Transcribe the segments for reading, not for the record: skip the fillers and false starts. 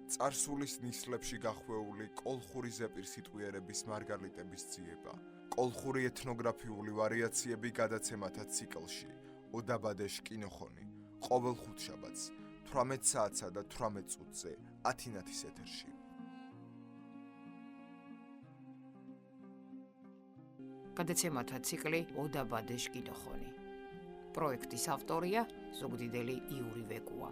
წარსულის ნისლებში გახვეული კოლხური ზეპირ სიტყვიერების მარგალიტების ძიება, კოლხური ეთნოგრაფიული ვარიაციები გადაცემათა ციკლში, ოდაბადეშ კინოხონი, ყოველ ხუთშაბათს, 18 საათსა და 18 წუთზე, ათინათის ეთერში. გადაცემათა ციკლი ოდაბადეშ კინოხონი. პროექტის ავტორია ზუგდიდელი იური ვეკუა.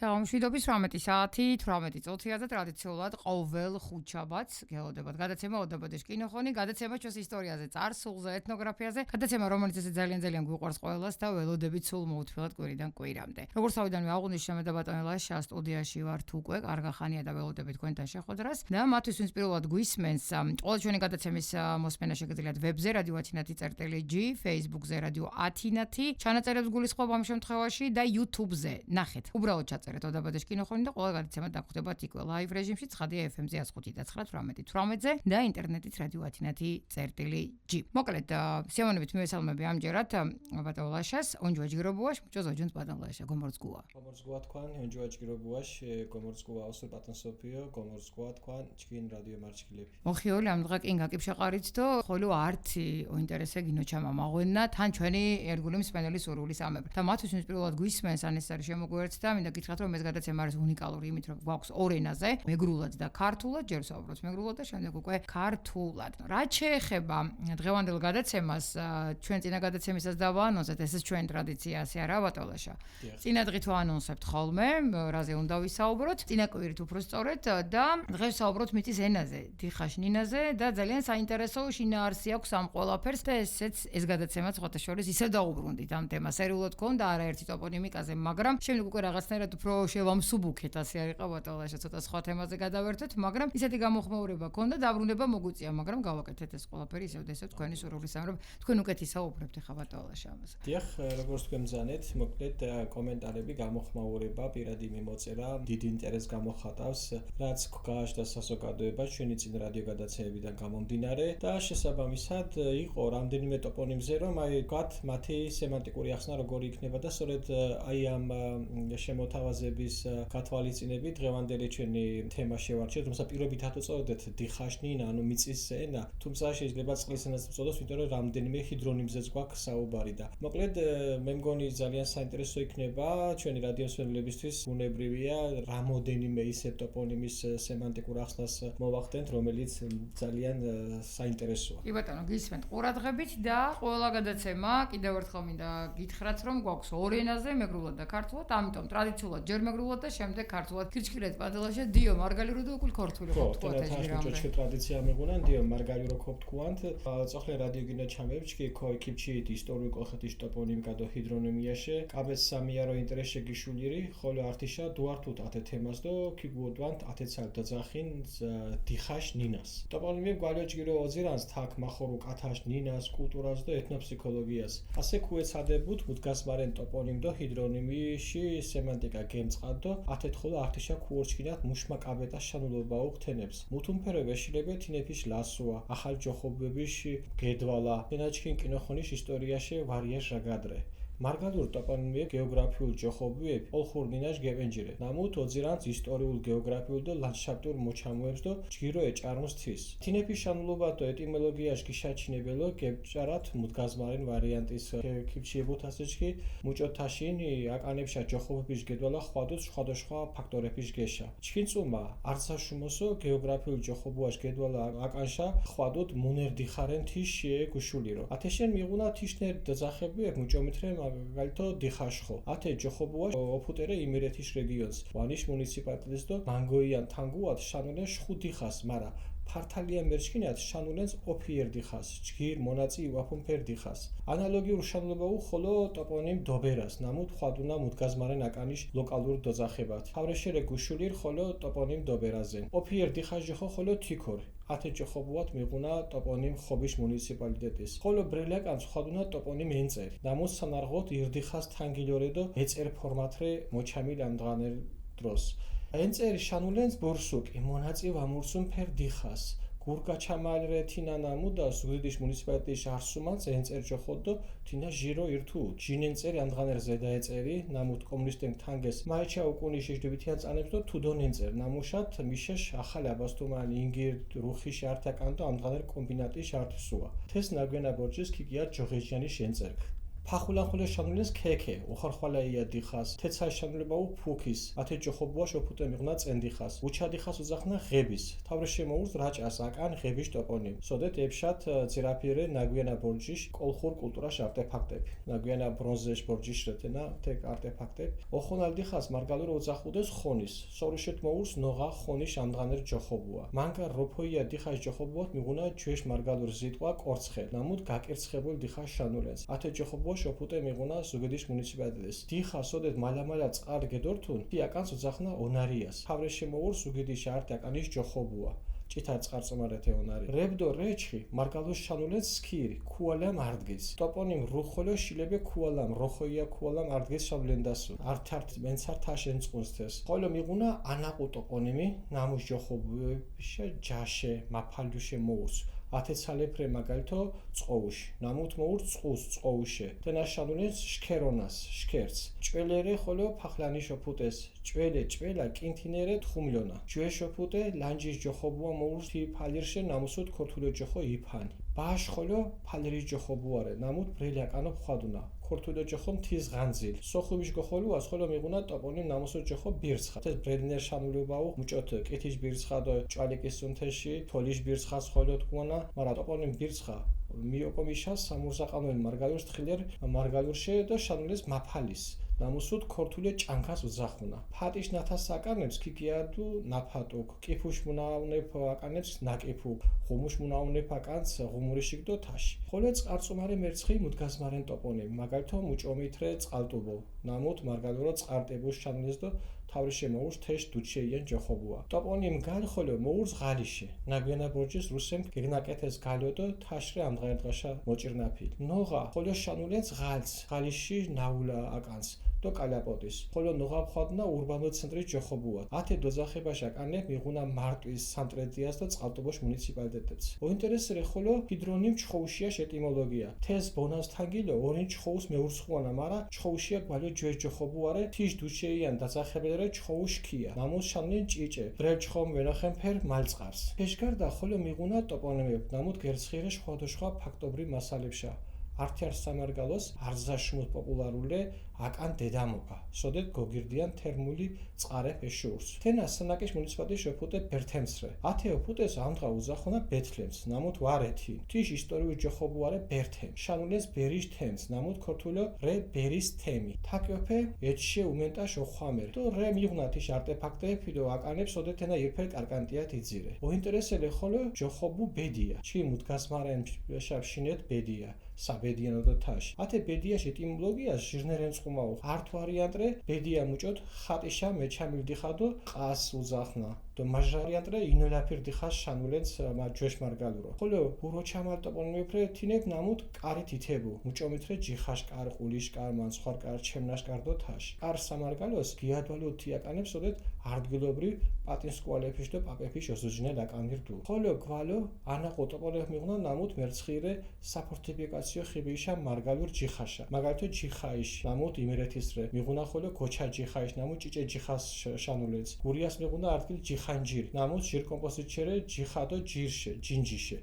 მშვიდობის 18 საათი, 18 წუთიაზე ტრადიციულად ყოველ ხუთშაბათს გელოდებათ გადაცემა ოდაბადეშ კინოხონი, გადაცემა ჩვენს ისტორიაზე, წარსულზე, ეთნოგრაფიაზე, გადაცემა რომელიც ძალიან გვიყვარს ყველას და ველოდებით სულ მოუთმელად კვირიდან კვირამდე. როგორც თავიდანვე აღვნიშნე, მე და ბატონი ლაშა სტუდიაში ვართ უკვე, კარგა ხანია და ველოდებით თქვენთან შეხვედრას და მათთვის ვინც პირველად გვისმენს, ყველა ჩვენი გადაცემის მოსმენა შეგიძლიათ ვებზე radio10.gr, Facebook-ზე radio10, ჩანაწერებს გულისხმობ ამ შემთხვევაში და YouTube-ზე. ნახეთ, უბრალოდ ჩაწერეთ ოდაბადეშ კინოხონი და ყველა გადაცემა დაგხვდებათ იქვე ლაივ რეჟიმში 9 FM-ზე 105.9 და ინტერნეტით radio10.gr. მოკლედ, სიამოვნებით მივესალმები ამჯერად ბატონ ლაშას, ონჯვა ჯგირობუაშ, მჭოზოჯუნს ბატონ ლაშა, გომორცგუა. გომორცგუა თქვენ, ონჯვა ჯგირობუაშ, გომორცგუა ოსურ ბატონ სოფიო, გომორცგუა თქვენ, ჩკინ რადიო მარჩკილები. მოხიოლი ამდგა კინ გაკიფშაყარით და ხოლო ართი ოინტერესე გინოჩამა მაღვენნა თან ჩვენი ერთგული მსმენელი სურვილის ამებრ. და მათთვის ვინც პირველად გვისმენს ან ეს არის შემოგვიერთდა, მინდა გითხრათ რომ ეს გადაცემა არის უნიკალური იმით რომ გვაქვს ორ ენაზე, მეგრულად და ქართულად, ჯერ ვსაუბრობთ მეგრულად და შემდეგ უკვე ქართულად. რაც შეეხება დღევანდელ გადაცემას, ჩვენ წინა გადაცემისას დავაანონსეთ, ესეც ჩვენი ტრადიცია ასე არა ბატონ ლაშა. წინა დღით ვაანონსებთ ხოლმე, რაზე უნდა ვისაუბროთ, წინა კვირით უფრო სწორედ და დღეს ვსაუბრობთ მიწის ენაზე, დიხაშ ნინაზე და ძალიან საინტერესო შინაარსი აქვს ამ ყველაფერს და ეს გადაცემაც სხვათა შორის ისე დაუბრუნდით ამ თემას. სერიულად გქონდა არაერთი ტოპონიმიკაზე, მაგრამ შემდეგ უკვე რაღაცნაირად უფრო შევამსუბუქეთ, ასე არ იყო ბატონ ლაშა, ცოტა სხვა თემაზე გადავერთეთ, მაგრამ ისეთი გამოხმეურება გქონდა, დაბრუნება მოგვიწია, მაგრამ გავაკეთეთ ეს ყველაფერი ისევ და ისევ თქვენი სურვილის ამრობ, თქვენ უკეთ ისაუბრებთ ახლა ბატონ ლაშა ამაზე. დიახ, როგორც თქვენ მზანეთ, მოკლედ კომენტარები, გამოხმეურება, პირადი მიმოწერა, დიდი ინტერესს გამოხატავს, რაც გააჩნდა საზოგადოებას ჩვენი წინ რადიო გადაცემებიდან გამომდინარე და შესაბამისად იყო რამდენიმე ტოპონიმზე, რომ ვთქვათ, მათი სემანტიკური ახსნა როგორი იქნება და სწორედ ამ შემოთავაზების გათვალისწინებით დღევანდელი ჩვენი თემა შევარჩიეთ, თუმცა პირობით აწოდეთ დიხაშნინა, ანუ მიწის ენა, თუმცა შეიძლება წყლის ენას ვწოდოს, იმიტომ რომ რამდენიმე ჰიდრონიმზეც გვაქვს საუბარი და მოკლედ მე მგონი ძალიან საინტერესო იქნება ჩვენი რადიო მსმენელებისთვის, ბუნებრივია რამოდენიმე ისე ტოპონიმის სემანტიკურ ახსნას მოვახდენთ, რომელიც ძალიან საინტერესოა. კი ბატონო, გისმენთ ყურადღებით და ყველა გადაცემა კიდევ ერთხელ მინდა გითხრათ, რომ გვაქვს ორ ენაზე, მეგრულად და ქართულად, ამიტომ ტრადიციულად ჯერ მეგრულად და შემდეგ ქართულად. კირჩქილეთ პადელაშა დიო მარგალირო და უკულ ქორთული ხო თქვა ეს ჯერამდე. ხო, ტრადიცია მეგონან დიო მარგალირო ქოპთქვანთ. წოხლე რადიო გინო ჩამევჩკი ქოიქიფჩით ისტორიულ კოლხეთის ტოპონიმიკა და ჰიდრონიმიაში. კაბეს სამიარო ინტერესში გიშულირი, ხოლო ართიშა დუართუთ ათე თემას და ქიგუოდვანთ ათეცალ დაძახინ დიხაშ ნინას. ტოპონიმი გვალიოჯგირო ოზირანს თაკ მახორუ კათაშ ნინას კულტურას და ეთნოფსიქოლოგიას. ასე ქუეცადებუთ მუდგასმარენ ტოპონიმ და ჰიდრონიმიში სემანტიკა გემწყადო ათეთ ხოლო ართიშა ქუორჩკინათ მუშმა კაბეტა შანულობა უხთენებს. მუთუმფერო ვეშილებე თინეფიშ ლასუა, ახალ ჯოხობებიში გედვალა. ენაჩკინ კინოხონის ისტორიაში ვარიაშ რაგადრე. მარგალურ ტოპონიმიებ გეოგრაფიულ ჯოხობიებ ოლხურ ნინაშ გევენჯირე. ნამუთ ოძირანს ისტორიულ გეოგრაფიულ და ლანდშაფტურ მოჩამოებს და ჯგირო ეჭარმოს თვის. თინეფის შანულობა და ეტიმოლოგიაში გიშაჩინებელო გებჭარათ მუდგაზმარენ ვარიანტის ქიფჩიებოთ ასეჩკი მუჭოთაშინ აკანებშა ჯოხობების გედვალა ხვადუც სხვადასხვა ფაქტორების გეშა. ჩკინწუმა არცაშუმოსო გეოგრაფიულ ჯოხობუაშ გედვალა აკანშა ხვადუთ მუნერდიხარენ თიშე გუშულირო. ათეშენ მიღუნა თიშნერ დაძახებიებ მუჭომითრე გალითო დიხაშხო. ათე ჯოხობუა ოფუტერე იმერეთის რეგიონს. ვანიშ მუნიციპალიტეტს და მანგოიან თანგუად შანულენ შხუდიხას, მარა ფართალია მერჩკინათ შანულენს ოფიერ დიხას, ჯგირ მონაწი ვაფუნფერ დიხას. ანალოგიურ შანულობა უხოლო ტოპონიმ დობერას, ნამუთ ხვადუნა მუდგაზმარენ აკანიშ ლოკალურ დოძახებათ. თავრეშერე გუშულირ ხოლო ტოპონიმ დობერაზენ. ოფიერ დიხას ჯოხო ხოლო თიქორ. ათე ჯოხობუათ მიღუნა ტოპონიმ ხობის მუნიციპალიტეტის. ხოლო ბრელაკანს ხვადუნა ტოპონიმ ენწერი. ნამუთ სანარღოთ ირდიხას თანგილორე და ეწერ ფორმათრე მოჩამილ ამდღანერ დროს. ენწერი შანულენს ბორსუკი მონაწი ვამურსუნ ფერ დიხას. გურგაჩამალრე თინა ნამუდა ზუგდიდის მუნიციპალიტეტის არსუმანს ენწერ ჯოხოდო თინა ჟირო ირთუ ჟინენწერი ამდღანერ ზედაეწერი ნამუთ კომუნისტენ თანგეს მაიჩა უკუნის შეჯდებითიან წანებს და თუდონ ენწერ ნამუშათ მიშეშ ახალი აბასტუმანი ინგირ რუხი შარტაკანდო ამდღანერ კომბინატის შარტსუა თეს ნაგვენა ბორჯის ქიგია ჯოღეჯიანი შენწერ ფახულანხულე შანულეს ქექე ოხარხვალაია დიხას თეცაი შანულებაუ ფუქის ათე ჯოხობუა შოფუტე მიღნა წენდიხას უჩადიხას უზახნა ღების თავრე შემოურს რაჭას აკან ღების ტოპონიმ სოდეთ ებშათ ძირაფირე ნაგვიანა ბორჯიშ კოლხურ კულტურაშ არტეფაქტები ნაგვიანა ბრონზეშ ბორჯიშ რეთენა თეკ არტეფაქტები ოხონალდიხას მარგალურო უზახუდეს ხონის სორუშეთ მოურს ნოღა ხონის ამდღანერ ჯოხობუა მანგა როფოია დიხას ჯოხობუა მიღუნა ჯეშ მარგალურ ზიტყვა კორცხე ნამუდ გაკერცხებულ დიხას შანულენს ათე ჯოხობუა შოფუტე მიღუნა ზუგდიდის მუნიციპალიტეტის დიხა სოდეთ მალამალა წყარ გედორთუნ დიაკანს უძახნა ონარიას თავრე შემოურს ზუგდიდის არტაკანის ჯოხობუა ჭითა წყარწმარეთე ონარი რებდო რეჩხი მარგალოს შანულენს სქირი ქუალამ არდგეს ტოპონიმ რუხოლო შილebe ქუალამ როხოია ქუალამ არდგეს შავლენდასუ ართართ მენცართაშენ წყუნსთეს ხოლო მიღუნა ანაყუ ტოპონიმი ნამუს ჯოხობუეშა ჯაშე მაფალდუშე მოურს ათეცალეფრე მაგალითო წყოუში ნამუთ მოურს წყუს წყოუშე თენაშანულენს შქერონას შქერც ჭველერე ხოლო ფახლანი შოფუტეს ჭველე ჭველა კინთინერე თხუმლონა ჯვე შოფუტე ლანჯის ჯოხობუა მოურს ფალირშე ნამუსუთ ქორთულო ჯოხო იფანი ბაშ ხოლო ფალირის ჯოხობუარე ნამუთ ბრელაკანო ხვადუნა ქორთულო ჯოხო მთის ღანძილ სოხუბიშ გოხოლუას ხოლო მიღუნა ტოპონიმ ნამუსო ჯოხო ბირცხა ეს ბრედნერ შანულებაუ მუჭოთ კეთის ბირცხა და ჭვალიკის სუნთეში თოლის ბირცხას ხოლო თქუნა მარა ტოპონიმ ბირცხა მიოკომიშა სამურზაყანოენ მარგალურს თხილერ მარგალურშე და შანულეს მაფალის ნამუსუთ ქორთულე ჭანქას უძახუნა ფატიშ ნათას აკანებს ქიკიადუ ნაფატუკ კიფუშ მუნაუნებ აკანებს ნაკიფუ ღუმუშ მუნაუნებ აკანს ღუმურიშიკ დო თაში ხოლო წყარწუმარე მერცხი მუდგაზმარენ ტოპონიმ მაგალითო მუჭომითრე წყალტუბო ნამუთ მარგალურო წყარტებუშ შანულეს და თავრი შემოურს თეშ დუჩეიან ჯოხობუა ტოპონიმ გალ ხოლო მოურს ღალიში ნაგვიანა ბორჯის რუსემ გიგნაკეთეს გალო და თაშრე ამდღარ დღაშა მოჭირნაფი ნოღა ხოლო შანულენს ღალს ღალიში ნაულა აკანს და კალაპოტის ხოლო ნოღა ხოდნა ურბანო ცენტრი ჯოხობუა ათე დოძახებაშ აკანე მიღუნა მარტვის სამტრედიას და წყალტუბოშ მუნიციპალიტეტებს ოინტერესერე ხოლო ჰიდრონიმ ჩხოუშია ეტიმოლოგია თეს ბონას თანგილო ორინ ჩხოუს მეურცხუანა მარა ჩხოუშია გვალო ჯვე ჯოხობუარე თიშ დუჩეიან დაცახებელერე ჩხოუშქია ნამუს შანლენ ჭიჭე ბრელჩხომ ვენახემ ფერ მალწყარს ეშგარდა ხოლო მიღუნა ტოპონიმებ ნამუთ გერცხირე ხვადოშხვა ფაქტობრივ მასალებშა ართიარ სამარგალოს არზაშმუთ პოპულარულე აკან დედამობა სოდეთ გოგირდიან თერმული წყარე ეშურს თენა სანაკის მუნიციპალიტეტის შოფუტე ბერთემსრე ათე ოფუტეს ამდღა უზახონა ბეთლემს ნამუთ ვარეთი თიშ ისტორიული ჯოხობუარე ბერთემ შანულეს ბერიში თემს ნამუთ ქორთულო რე ბერის თემი თაკიოფე ეჩშე უმენტა შოხვამერ თუ რე მიღნა თიშ არტეფაქტები და აკანებს სოდეთ თენა ირფერ კარკანტიათ იძირე ოინტერესელე ხოლო ჯოხობუ ბედია ჩი მუდგაზმარენ შაბშინეთ ბედია საბედიანო და თაში ათე ბედიაში ეტიმოლოგიას ჟირნერენ წყუმაო ართ ვარიანტრე ბედია მუჭოთ ხატიშა მეჩამილდიხადო ყას უზახნა და მაჟარიანტრე ინოლაფირდიხას შანულენს ჯვეშ მარგალურო ხოლო ბუროჩამალ ტოპონიმიფრე თინებ ნამუთ კარი თითებუ მუჭომითრე ჯიხაშ კარ ყულიsh კარ მანცხარ კარ ჩემნაშ კარ და თაში კარ სამარგალოს გიადვალო თიაკანებს სოდეთ არდგილობრივ პატინსკვალეფიშ და პაპეფიშ ოზუჯნე ლაკანირდუ ხოლო გვალო ანაყო ტოპონიმ მიღნა ნამუთ მერცხირე საფორტიფიკაციო ხიბიშა მარგალურ ჯიხაშა მაგალითო ჯიხაიშ ნამუთ იმერეთისრე მიღუნა ხოლო გოჩა ჯიხაიშ ნამუთ ჭიჭე ჯიხას შანულენს გურიას მიღუნა არდგილ ჯიხანჯირი ნამუთ ჟირ კომპოზიჩერე ჯიხადო ჯირშე ჯინჯიშე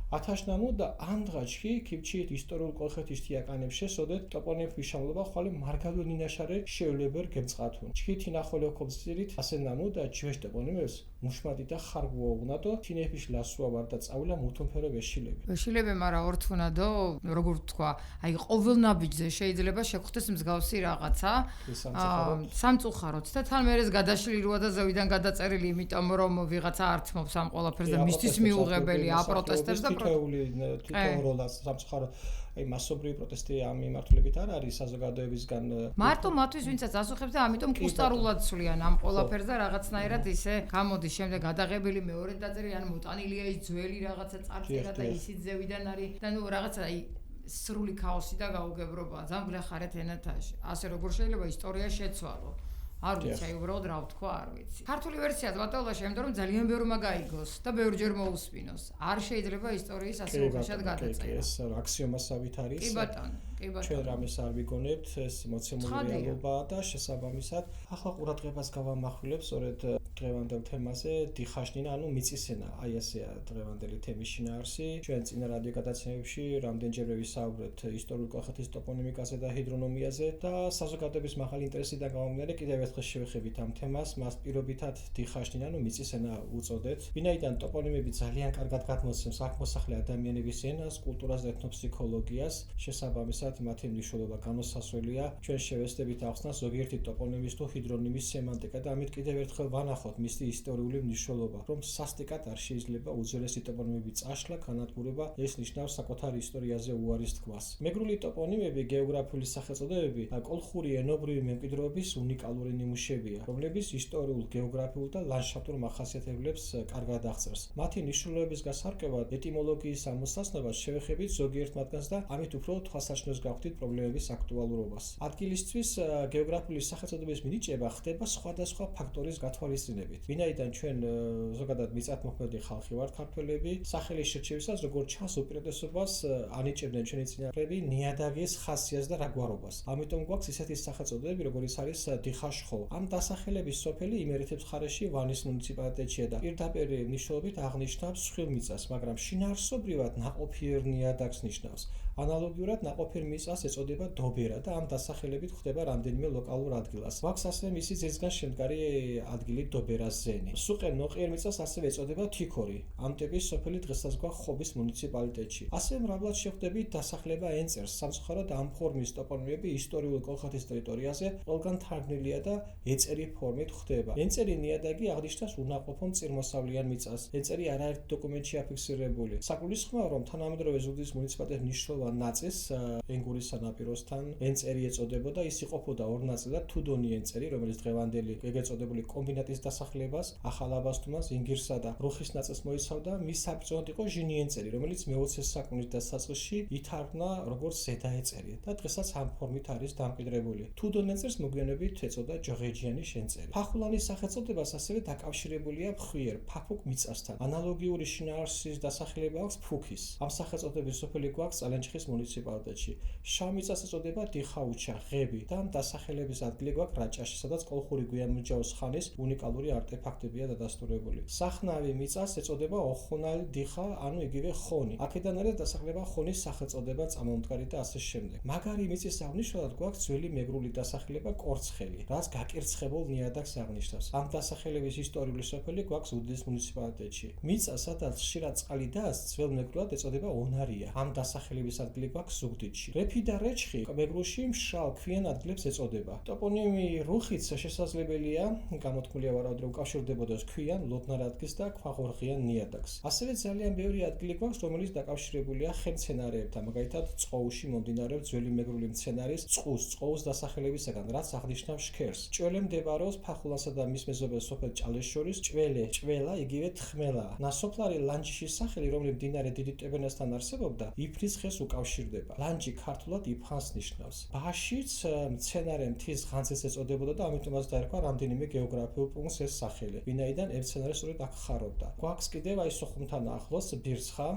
ათაშნამუ და ამდღაჩი ქიბჩიეთ ისტორიულ კოლხეთის თიაკანებს შესოდეთ ტოპონიმი შამლობა ხვალე მარგალო ნინაშარე შეულებერ გემწყათუნ ჩქითი ნახოლო კობზირით ასენამუ და ჯვეშ ტოპონიმებს მუშმადი და ხარგუა უნადო თინეფიშ ლასუა ვარ და წავლა მუთუნფერო ვეშილები ვეშილები მარა ორთუნადო როგორ თქვა აი ყოველ ნაბიჯზე შეიძლება შეგხვდეს მსგავსი რაღაცა სამწუხაროდ და თან მერეს გადაშლილოა და ზევიდან გადაწერილი იმიტომ რომ ვიღაცა ართმობს ამ ყველაფერს და მისთვის მიუღებელი აპროტესტებს და თვითონ როლას სამწუხაროდ აი მასობრივი პროტესტი ამ მიმართულებით არ არის საზოგადოებისგან მარტო მათთვის ვინცაც ასუხებს და ამიტომ კუსტარულად ცვლიან ამ ყველაფერს და რაღაცნაირად ისე გამოდის შემდეგ გადაღებილი მეორე დაწერილი ან მოტანილია ის ძველი რაღაცა წარწერა და ისიც ზევიდან არის და ნუ რაღაცა აი სრული ქაოსი და გაუგებრობა ზამბლე ხარეთ ენათაში ასე როგორ შეიძლება ისტორია შეცვალო არ ვიცი, აი უბრალოდ რა ვთქვა, არ ვიცი. ქართული ვერსიაც ბატონლაში, იმიტომ რომ ძალიან ბევრმა გაიგოს და ბევრჯერ მოусმინოს. არ შეიძლება ისტორიის ასე უხეშად გადაწერა. ეს აქსიომასავით არის. კი ბატონო, კი ბატონო. ჩვენ რამეს არ ვიგონებთ, ეს მოცემული რეალობაა და შესაბამისად, ახლა ყურადღებას გავამახვილებ სწორედ დღევანდელ თემაზე, დიხაშნინა, ანუ მიწისენა. აი ასეა დღევანდელი თემის შინაარსი. ჩვენ წინა რადიო გადაცემებში რამდენჯერმე ვისაუბრეთ ისტორიულ კოლხეთის ტოპონიმიკაზე და ჰიდრონომიაზე და საზოგადოების მაღალი ინტერესიდან გამომდინარე კიდევ ერთხელ შევეხებით ამ თემას, მას პირობითად დიხაშნინა, ანუ მიწისენა უწოდეთ. ვინაიდან ტოპონიმები ძალიან კარგად გადმოსცემს აქ-მოსახლე ადამიანების ენას, კულტურას და ეთნოფსიქოლოგიას, შესაბამისად მათი მნიშვნელობა განუსასრულია. ჩვენ შევეცდებით ახსნას ზოგიერთი ტოპონიმის თუ ჰიდრონიმის სემანტიკა და ამით კიდევ ერთხელ ვანახოთ მისი ისტორიული მნიშვნელობა, რომ სასტიკად არ შეიძლება უძველესი ტოპონიმები წაშლა, განადგურება, ეს ნიშნავს საკუთარ ისტორიაზე უარის თქმას. მეგრული ტოპონიმები, გეოგრაფიული სახელწოდებები და კოლხური ენობრივი მემკვიდრეობის უნიკალური ნიმუშებია, რომლებიც ისტორიულ, გეოგრაფიულ და ლანდშაფტურ მახასიათებლებს კარგად აღწერს. მათი მნიშვნელობების გასარკვევად ეტიმოლოგიის ამოსაცნობას შევეხებით ზოგიერთ მათგანს და ამით უფრო თვალსაჩინოს გავხდით პრობლემების აქტუალურობას. ადგილისთვის გეოგრაფიული სახელწოდების მინიჭება ხდება სხვადასხვა ფაქტორის გათვალისწინებით. ვინაიდან ჩვენ ზოგადად მიწათმოქმედი ხალხი ვართ ქართველები, სახელის შერჩევისას როგორც ჩანს უპირატესობას ანიჭებდნენ ჩვენი წინაპრები ნიადაგის ხასიათს და რაგვარობას. ამიტომ გვაქვს ისეთი სახელწოდებები, როგორიც არის დიხაშხო. ამ დასახელების სოფელი იმერეთის მხარეში ვანის მუნიციპალიტეტშია და პირდაპირ მნიშვნელობით აღნიშნავს მსხვილ მიწას, მაგრამ შინაარსობრივად ნაყოფიერ ნიადაგს ნიშნავს. ანალოგიურად ნაყოფიერ მიწას ეწოდება დობერა და ამ დასახელებით ხდება რამდენიმე ლოკალურ ადგილას. გვაქვს ასევე მისი ძეგლისგან შემდგარი ადგილი დობერას ზენი. სუყე ნოყიერ მიწას ასევე ეწოდება თიქორი. ამ ტიპის სოფელი დღესაც გვაქვს ხობის მუნიციპალიტეტში. ასევე მრავლად შევხვდებით დასახლება ენწერს. სამწუხაროდ ამ ფორმის ტოპონიმები ისტორიულ კოლხეთის ტერიტორიაზე ყველგან თარგმნილია და ეწერი ფორმით ხდება. ენწერი ნიადაგი აღნიშნავს უნაყოფო მწირმოსავლიან მიწას. ენწერი არაერთ დოკუმენტში აფიქსირებული. საგულისხმოა, რომ თანამედროვე ზუგდიდის მუნიციპალიტეტის მნიშვნელოვან ნაწილს ენგურის სანაპიროსთან ენწერი ეწოდებოდა, ის იყოფოდა ორ ნაწილად: თუდონი ენწერი, რომელიც დღევანდელი ეგეწოდებული კომბინატის დასახლებას, ახალ აბასთუმანს, ინგირსა და რუხის ნაწილს მოიცავდა. მის საბრძოლოდ იყო ჟინი ენწერი, რომელიც მე-20 საუკუნის დასაწყისში ითარგმნა როგორც ზედა ეწერი და დღესაც ამ ფორმით არის დამკვიდრებული. თუდონ ენწერს მოგვიანებით ეწოდა ჯოღეჯიანის ენწერი. ფახულანის სახელწოდებას ასევე დაკავშირებულია მხიერ ფაფუკ მიწასთან. ანალოგიური შინაარსის დასახელება აქვს ფუქის. ამ სახელწოდების სოფელი გვაქვს წალენჯიხის მუნიციპალიტეტში. შავ მიწას ეწოდება დიხაუჩა, ღები და ამ დასახელების ადგილი გვაქვს რაჭაში, სადაც კოლხური გვიანმრჯაოს ხანის უნიკალური არტეფაქტებია დადასტურებული. სახნავი მიწას ეწოდება ოხონალი დიხა, ანუ იგივე ხონი. აქედან არის დასახლება ხონის სახელწოდება წამომდგარი და ასე შემდეგ. მაგარი მიწის აღნიშნულად გვაქვს ძველი მეგრული დასახელება კორცხელი, რაც გაკირცხებულ ნიადაგს აღნიშნავს. ამ დასახელების ისტორიული სოფელი გვაქვს უდიდეს მუნიციპალიტეტში. მიწა, სადაც ხშირად წყალი დგას, ძველ მეგრულად ეწოდება ონარია. ამ დასახელების ადგილი გვაქვს ზუგდიდში. რეფი და რეჩხი მეგრულში მშრალ ქვიან ადგილებს ეწოდება. ტოპონიმი რუხიც შესაძლებელია, გამოთქმულია ვარაუდ რომ უკავშირდებოდეს ქვიან, ლოდნარ ადგილს და ქვაღორღიან ნიადაგს. ასევე ძალიან ბევრი ადგილი გვაქვს, რომელიც დაკავშირებულია ხელმცენარეებთან, მაგალითად წყოუში მომდინარეობს ძველი მეგრული მცენარის წყუს დასახელებისაგან, რაც აღნიშნავს შქერს. ჭველე მდებარეობს ფახულასა და მის მეზობელ სოფელ ჭალეს შორის. ჭველა იგივე თხმელაა. ნასოფლარი ლანჯიშის სახელი, რომელიც მდინარე დიდი ტებენასთან არსებობდა, იფნის ხეს უკავშირდება. ლანჯი ქართულად იფხანს ნიშნავს. ბაშიც მცენარე მთის ღანძეს ეწოდებოდა და ამიტომაც დაერქვა რამდენიმე გეოგრაფიულ პუნქტს ეს სახელი, ვინაიდან ერთ მცენარეს სწორედ აქ ხარობდა. გვაქვს კიდევ აი სოხუმთან ახლოს ბირცხა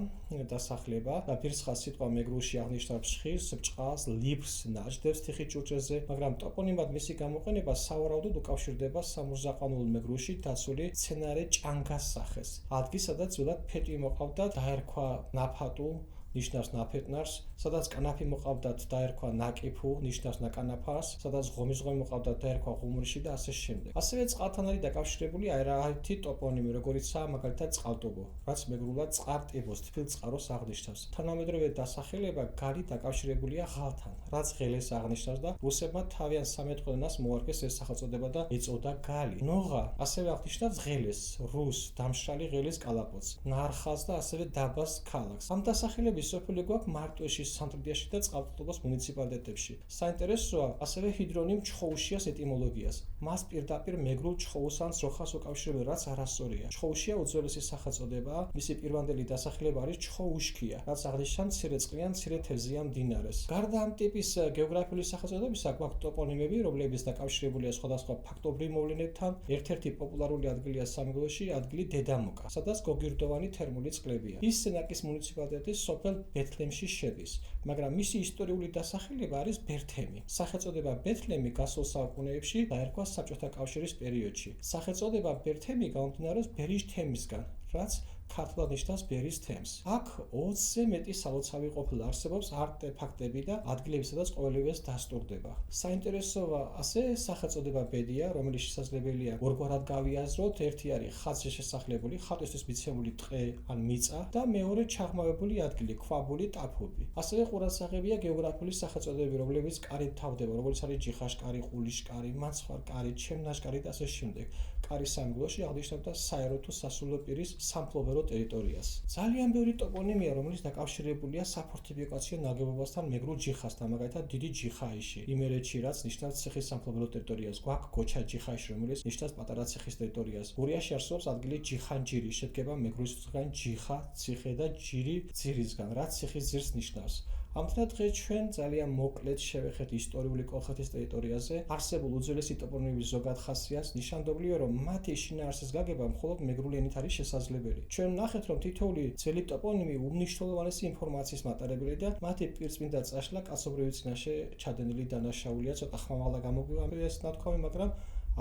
დასახლება და ბირცხა სიტყვა მეგრულში აღნიშნავს ხირს, ბჭყალს, ლიბრს, ნაჯდებს თიხის ჭურჭელზე, მაგრამ ტოპონიმად მისი გამოყენება სავარაუდოდ უკავშირდება სამურზაყანოულ მეგრულში დაცული მცენარე ჭანგას სახეს. ადგილს, სადაც ძველად ფეტვი მოყავდა, დაერქვა ნაფატუ, ნიშნავს ნაფეტნარს, სადაც კანაფი მოყავდათ, დაერქვა ნაკიფუ, ნიშნავს ნაკანაფარს, სადაც ღომი მოყავდათ, დაერქვა ღუმრიში და ასე შემდეგ. ასევე წყალთან არის დაკავშირებული არაერთი ტოპონიმი, როგორიცაა მაგალითად წყალტუბო, რაც მეგრულად წყარტიბოს, თბილ წყაროს აღნიშნავს. თანამედროვე დასახელება გარი დაკავშირებულია ღალთან, რაც ღელეს აღნიშნავს და რუსებმა თავიანთ სამეტყველო ენას მოარგეს ეს სახელწოდება და ეწოდა გალი. ნოღა ასევე აღნიშნავს ღელეს, რუს, დამშრალი ღელის კალაპოტს, ნარხას და ასევე დაბას ქალაქს. ამ დასახელების ტოპონიმები სოფელი გვაქვს მარტვეში, სამტრედიაში და წყალტუბოს მუნიციპალიტეტებში. საინტერესოა ასევე ჰიდრონიმ ჩხოუშიას ეტიმოლოგიას. მას პირდაპირ მეგრულ ჩხოუს ან ძროხას უკავშირებენ, რაც არასწორია. ჩხოუშია უძველესი სახელწოდებაა, მისი პირვანდელი დასახლება არის ჩხოუშქია, რაც აღნიშნავს მცირეწყლიან, მცირეთევზიან მდინარეს. გარდა ამ ტიპის გეოგრაფიული სახელწოდებისა, გვაქვს ტოპონიმები, რომლებიც დაკავშირებულია სხვადასხვა ფაქტობრივ მოვლენებთან. ერთ-ერთი პოპულარული ადგილია სამეგრელოში, ადგილი დედამოკა, სადაც გოგირდოვანი თერმული წყლებია. ის სენაკის მუნიციპალიტეტის სოფელ ბეთლემში შედის, მაგრამ მისი ისტორიული დასახელება არის ბერთემი. სახელწოდება ბეთლემი გასულ საუკუნეებში დაერქვა საბჭოთა კავშირის პერიოდში. სახელწოდება ბერთემი გამომდინარეობს ბერის თემისგან, რაც ქართულად ნიშნავს ბერის თემს. აქ 20-ზე მეტი სალოცავი ყოფილა, არსებობს არტეფაქტები და ადგილები, სადაც ყოველივეს დასტურდება. საინტერესოა ასე სახელწოდება ბედია, რომელიც შესაძლებელია ორგვარად გავიაზროთ. ერთი არის ხაზზე შესახლებული, ხატვისთვის მიცემული ტყე ან მიწა და მეორე ჩაღმავებული ადგილი, ქვაბული, ტაფობი. ასევე ყურადსაღებია გეოგრაფიული სახელწოდებები, რომლებიც კარით თავდება, როგორც არის ჯიხაშკარი, ყულიშკარი, მაცხვარკარი, ჩემნაშკარი და ასე შემდეგ. კარი სამეგრელოში აღნიშნავდა საერო თუ სასულო პირის სამფლობელო ტერიტორიას. ძალიან ბევრი ტოპონიმია, რომელიც დაკავშირებულია საფორტიფიკაციო ნაგებობასთან, მეგრულ ჯიხასთან, მაგალითად დიდი ჯიხაიში, იმერეთში, რაც ნიშნავს ციხის სამფლობელო ტერიტორიას. გვაქვს გოჩა ჯიხაიში, რომელიც ნიშნავს პატარა ციხის ტერიტორიას. გურიაში არსებობს ადგილი ჯიხანჯირი, შედგება მეგრულისგან ჯიხა, ციხე და ჯირი ძირისგან, რაც ციხის ძირს ნიშნავს. ამიტომ დღეს ჩვენ ძალიან მოკლედ შევეხეთ ისტორიული კოლხეთის ტერიტორიაზე არსებულ უძველესი ტოპონიმების ზოგად ხასიათს. ნიშანდობლია, რომ მათი შინაარსის გაგება მხოლოდ მეგრული ენით არის შესაძლებელი. ჩვენ ვნახეთ, რომ თითოეული ძველი ტოპონიმი უმნიშვნელოვანესი ინფორმაციის მატარებელი და მათი პირწმინდა წაშლა კაცობრიობის წინაშე ჩადენილი დანაშაულია. ცოტა ხმამაღლა გამოგვივა ეს ნათქვამი, მაგრამ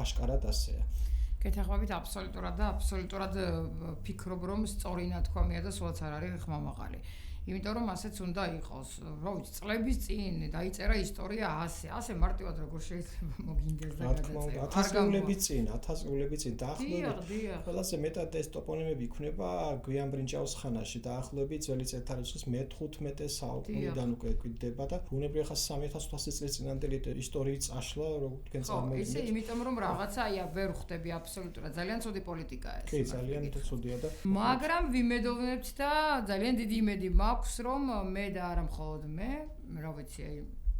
აშკარად ასეა. კეთახმებით აბსოლუტურად ფიქრობ, რომ სწორი ნათქვამია და სულაც არ არის ხმამაღალი. იმიტომ რომ ასეც უნდა იყოს. რა ვიცი, წლების წინ დაიწერა ისტორია ასე მარტივად როგორ შეიძლება მოგინდეს და გადაწერა. 1000 წელი წინ დაახლოებით. ყველაზე მეტად ეს ტოპონიმები იქნება გვიან ბრინჯაოს ხანაში, დაახლოებით ძველი წელთაღრიცხვის მე-15 საუკუნიდან უკვე გვიდება და ბუნებრივია ხა 3800 წლის წინანდელი ისტორიის წაშლა, როგორ წარმოიდგინეთ. ისე იმიტომ რომ რაღაცა ვერ ხვდები აბსოლუტურად, ძალიან ცუდი პოლიტიკაა ეს. კი, ძალიან ცუდია და მაგრამ ვიმედოვნებთ და ძალიან დიდი იმედი მაქვს, რომ მე და არა მხოლოდ მე, რა ვიცი,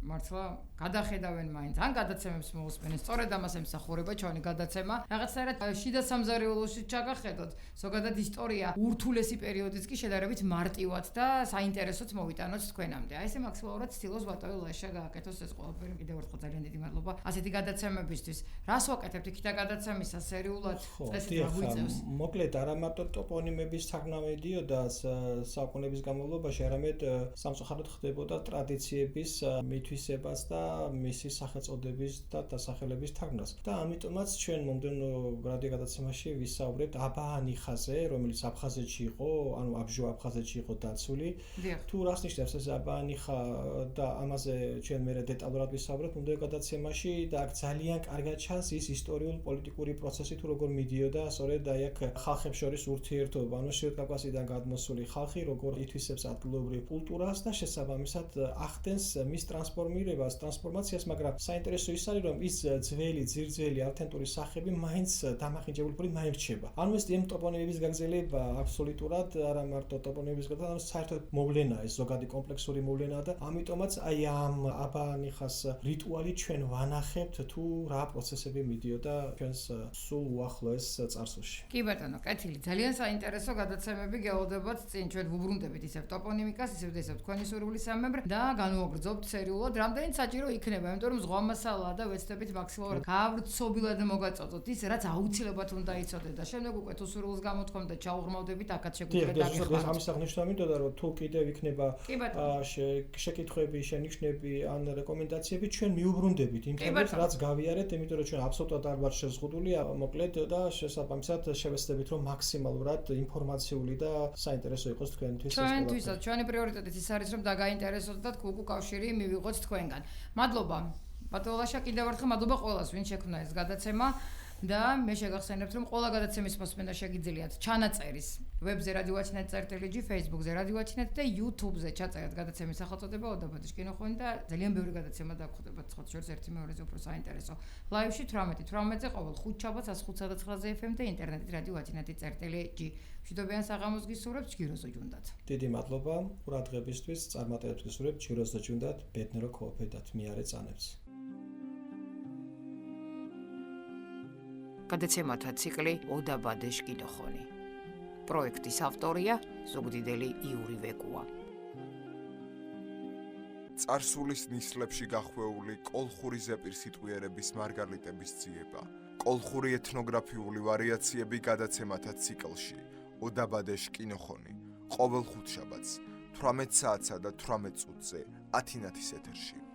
მართლა გადახედავენ მაინც ან გადაცემებს მოусმენენ. სწორედ ამას ემსახურება ჩვენი გადაცემა. რაღაცნაირად შიდა სამზარეულოში ჩაგახედოთ. ზოგადად ისტორია ურთულესი პერიოდიც კი შედარებით მარტივად და საინტერესოც მოვიტანოთ თქვენამდე. აი ესე მაქსიმალურად ცდილობს ბატონი ლაშა გააკეთოს ეს ყველაფერი. კიდევ ერთხელ ძალიან დიდი მადლობა ასეთი გადაცემებისთვის. რას ვაკეთებთ იქითა გადაცემისა სერიულად წესით გაგვიწევს? მოკლედ არა მარტო ტოპონიმების თარგმნამედიო და საუკუნეების განმავლობაში, არამედ სამწუხაროდ ხდებოდა ტრადიციების მითვისებას და მისი სახელწოდების და დასახელების თარგმნას. და ამიტომაც ჩვენ მომდევნო რადიო გადაცემაში ვისაუბრებთ აბაანიხაზე, რომელიც აფხაზეთში იყო, ანუ აბჟო აფხაზეთში იყო დაცული. თუ რას ნიშნავს ეს აბაანიხა და ამაზე ჩვენ მე დეტალურად ვისაუბრებთ მომდევნო გადაცემაში და აქ ძალიან კარგად ჩანს ის ისტორიულ პოლიტიკური პროცესი თუ როგორ მიდიოდა, სწორედ აი აქ ხალხებს შორის ურთიერთობა, ანუ შევკავკასიიდან გადმოსული ხალხი როგორ ითვისებს ადგილობრივ კულტურას და შესაბამისად ახდენს მის ტრანსფორმაციას, მაგრამ საინტერესო ის არის, რომ ის ძველი, ძირძველი, ავთენტური სახეები მაინც დამახინჯებული მაინრჩება. ანუ ეს ტოპონიმების გაგრძელება აბსოლუტურად არა მარტო ტოპონიმების გაგრძელება, hanem საერთოდ მოვლენაა, ეს ზოგადი კომპლექსური მოვლენაა და ამიტომაც აი ამ აბაანიხას რიტუალი ჩვენ ვანახებთ თუ რა პროცესები მიდიოდა ჩვენს სულ უახლოეს წარსულში. კი ბატონო, კეთილი, ძალიან საინტერესო გადაცემები გეოლოდებათ წინ. ჩვენ ვუბრუნდებით ისევ ტოპონიმიკას, ისევ თქვენი სურვილის სამებრ და განვაგრძობთ სერიულად. რამდენიც საჭირო იქნება, იმიტომ რომ ზღვა მასალაა და ვეცდებით მაქსიმალურად გავრცობილად მოგაწოდოთ ის, რაც აუცილებლად უნდა იცოდეთ და შემდეგ უკვე თუ სურვილს გამოთქვამთ და ჩაუღრმავდებით, აქაც შეგვიძლია დაგეხმაროთ. ამის აღნიშვნა მინდოდა, რომ თუ კიდევ იქნება შეკითხვები, შენიშვნები ან რეკომენდაციები, ჩვენ მიუბრუნდებით იმ თემებს, რაც გავიარეთ, იმიტომ რომ ჩვენ აბსოლუტურად არ ვართ შეზღუდული, მოკლედ და შესაბამისად შევეცდებით, რომ მაქსიმალურად ინფორმაციული და საინტერესო იყოს თქვენთვის. ჩვენთვისაც ჩვენი პრიორიტეტიც ის არის, რომ დაგაინტერესოთ და თქო კავშირი მივიღოთ თქვენგან. მადლობა. ბატონო ლაშა, კიდევ ერთხელ მადლობა ყველას, ვინ შექმნა ეს გადაცემა. და მე შეგახსენებთ, რომ ყველა გადაცემის მოსმენა შეგიძლიათ ჩანაწერის ვებზე radio.net.lg, Facebook-ზე radio.net და YouTube-ზე ჩაწერეთ გადაცემის სახელწოდება ოდაბადის კინოხონი და ძალიან ბევრი გადაცემა დაგხვდებათ სხვა შორის ერთი მეორეზე უფრო საინტერესო. ლაივში 18:18-ზე ყოველ ხუთშაბათს 105.9 FM და ინტერნეტით radio.net.lg. მშვიდობიან საღამოს გისურვებთ ჯგიროზო ჯუნდათ. დიდი მადლობა ყურადღებისთვის, წარმატებებს გისურვებთ ჯგიროზო ჯუნდათ, ბედნერო ქოფედათ მიარე წანებს. გადაცემათა ციკლი ოდაბადეს კინოხონი. პროექტის ავტორია ზუგდიდელი იური ვეკუა. წარსულის ნისლებში გახვეული კოლხური ზეპირსიტყვიერების მარგალიტების ძიება. კოლხური ეთნოგრაფიული ვარიაციები გადაცემათა ციკლში ოდაბადეს კინოხონი. ყოველ ხუთშაბათს 18 საათსა და 18 წუთზე ათინათის ეთერში.